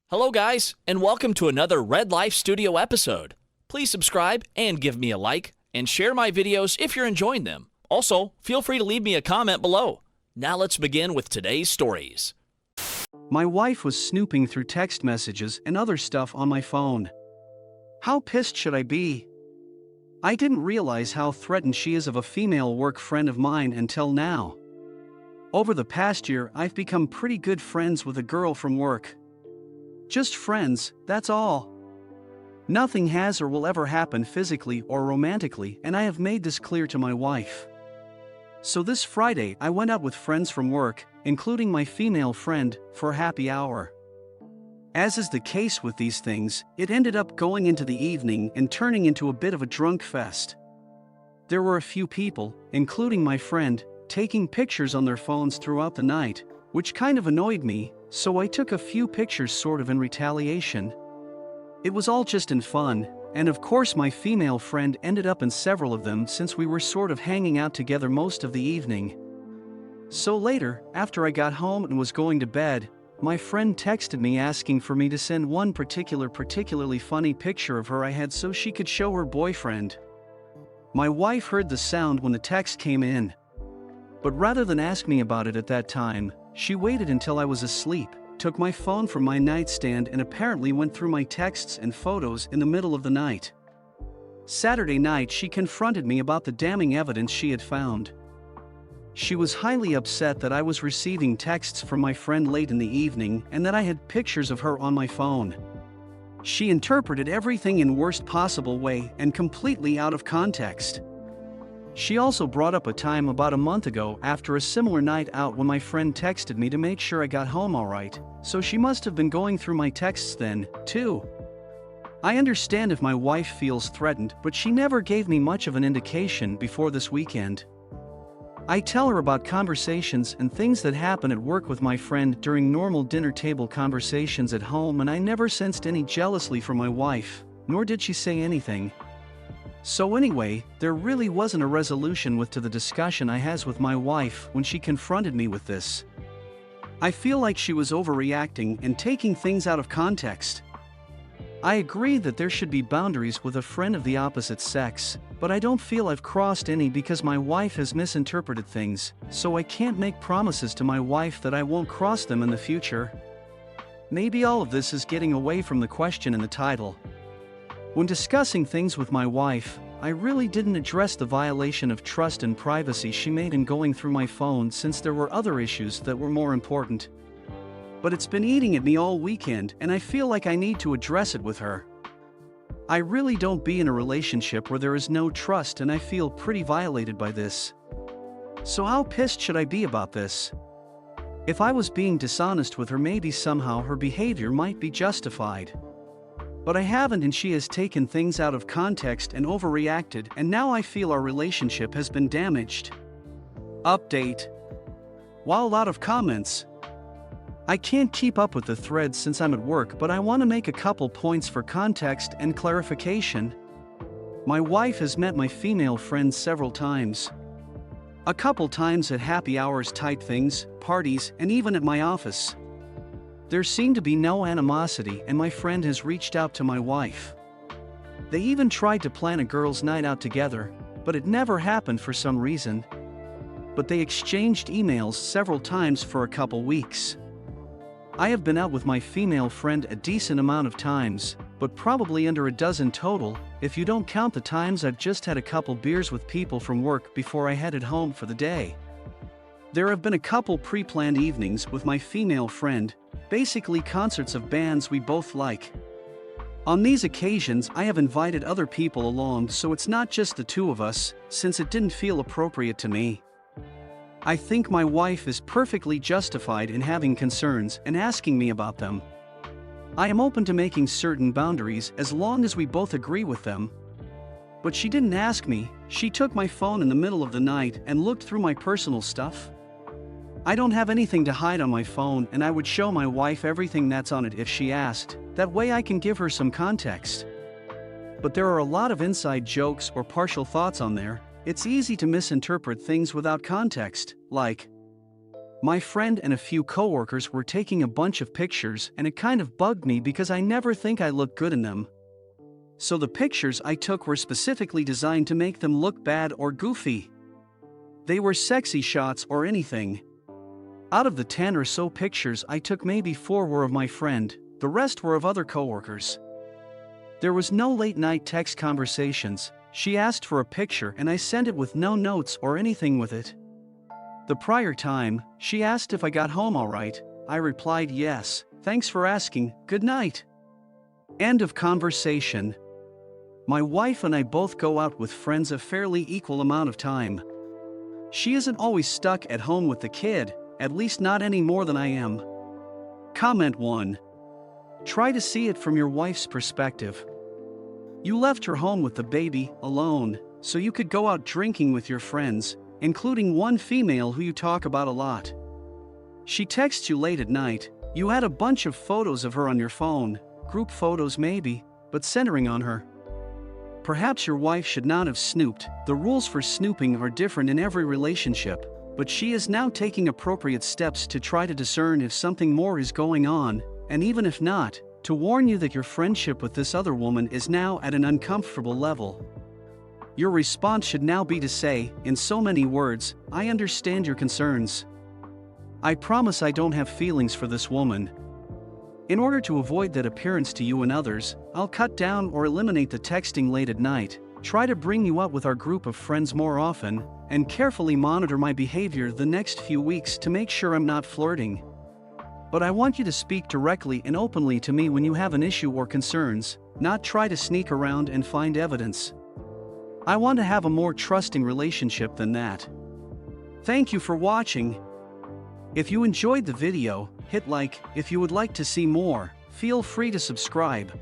Hello guys, and welcome to another Red Life Studio episode. Please subscribe and give me a like, and share my videos if you're enjoying them. Also, feel free to leave me a comment below. Now let's begin with today's stories. My wife was snooping through text messages and other stuff on my phone. How pissed should I be? I didn't realize how threatened she is of a female work friend of mine until now. Over the past year, I've become pretty good friends with a girl from work. Just friends, that's all. Nothing has or will ever happen physically or romantically, and I have made this clear to my wife. So this Friday, I went out with friends from work, including my female friend, for happy hour. As is the case with these things, it ended up going into the evening and turning into a bit of a drunk fest. There were a few people, including my friend, taking pictures on their phones throughout the night, which kind of annoyed me, so I took a few pictures sort of in retaliation. It was all just in fun, and of course my female friend ended up in several of them since we were sort of hanging out together most of the evening. So later, after I got home and was going to bed, my friend texted me asking for me to send one particularly funny picture of her I had so she could show her boyfriend. My wife heard the sound when the text came in. But rather than ask me about it at that time, she waited until I was asleep, took my phone from my nightstand and apparently went through my texts and photos in the middle of the night. Saturday night she confronted me about the damning evidence she had found. She was highly upset that I was receiving texts from my friend late in the evening and that I had pictures of her on my phone. She interpreted everything in worst possible way and completely out of context. She also brought up a time about a month ago after a similar night out when my friend texted me to make sure I got home alright, so she must have been going through my texts then, too. I understand if my wife feels threatened, but she never gave me much of an indication before this weekend. I tell her about conversations and things that happen at work with my friend during normal dinner table conversations at home, and I never sensed any jealousy from my wife, nor did she say anything. So anyway, there really wasn't a resolution to the discussion I has with my wife when she confronted me with this. I feel like she was overreacting and taking things out of context. I agree that there should be boundaries with a friend of the opposite sex, but I don't feel I've crossed any because my wife has misinterpreted things, so I can't make promises to my wife that I won't cross them in the future. Maybe all of this is getting away from the question in the title. When discussing things with my wife, I really didn't address the violation of trust and privacy she made in going through my phone since there were other issues that were more important. But it's been eating at me all weekend and I feel like I need to address it with her. I really don't be in a relationship where there is no trust and I feel pretty violated by this. So how pissed should I be about this? If I was being dishonest with her, maybe somehow her behavior might be justified. But I haven't, and she has taken things out of context and overreacted, and now I feel our relationship has been damaged. Update. Wow, a lot of comments. I can't keep up with the thread since I'm at work, but I want to make a couple points for context and clarification. My wife has met my female friends several times. A couple times at happy hours type things, parties, and even at my office. There seemed to be no animosity, and my friend has reached out to my wife. They even tried to plan a girls' night out together, but it never happened for some reason. But they exchanged emails several times for a couple weeks. I have been out with my female friend a decent amount of times, but probably under a dozen total, if you don't count the times I've just had a couple beers with people from work before I headed home for the day. There have been a couple pre-planned evenings with my female friend, basically concerts of bands we both like. On these occasions I have invited other people along, so it's not just the two of us, since it didn't feel appropriate to me. I think my wife is perfectly justified in having concerns and asking me about them. I am open to making certain boundaries as long as we both agree with them. But she didn't ask me, she took my phone in the middle of the night and looked through my personal stuff. I don't have anything to hide on my phone, and I would show my wife everything that's on it if she asked, that way I can give her some context. But there are a lot of inside jokes or partial thoughts on there. It's easy to misinterpret things without context, like, My friend and a few coworkers were taking a bunch of pictures, and it kind of bugged me because I never think I look good in them. So the pictures I took were specifically designed to make them look bad or goofy. They were sexy shots or anything. Out of the 10 or so pictures I took, maybe 4 were of my friend, the rest were of other coworkers. There was no late night text conversations. She asked for a picture and I sent it with no notes or anything with it. The prior time, she asked if I got home alright. I replied yes, thanks for asking, good night. End of conversation. My wife and I both go out with friends a fairly equal amount of time. She isn't always stuck at home with the kid, at least not any more than I am. Comment 1. Try to see it from your wife's perspective. You left her home with the baby, alone, so you could go out drinking with your friends, including one female who you talk about a lot. She texts you late at night. You had a bunch of photos of her on your phone, group photos maybe, but centering on her. Perhaps your wife should not have snooped. The rules for snooping are different in every relationship, but she is now taking appropriate steps to try to discern if something more is going on, and even if not, to warn you that your friendship with this other woman is now at an uncomfortable level. Your response should now be to say, in so many words, I understand your concerns. I promise I don't have feelings for this woman. In order to avoid that appearance to you and others, I'll cut down or eliminate the texting late at night, try to bring you out with our group of friends more often, and carefully monitor my behavior the next few weeks to make sure I'm not flirting. But I want you to speak directly and openly to me when you have an issue or concerns, not try to sneak around and find evidence. I want to have a more trusting relationship than that. Thank you for watching. If you enjoyed the video, hit like. If you would like to see more, feel free to subscribe.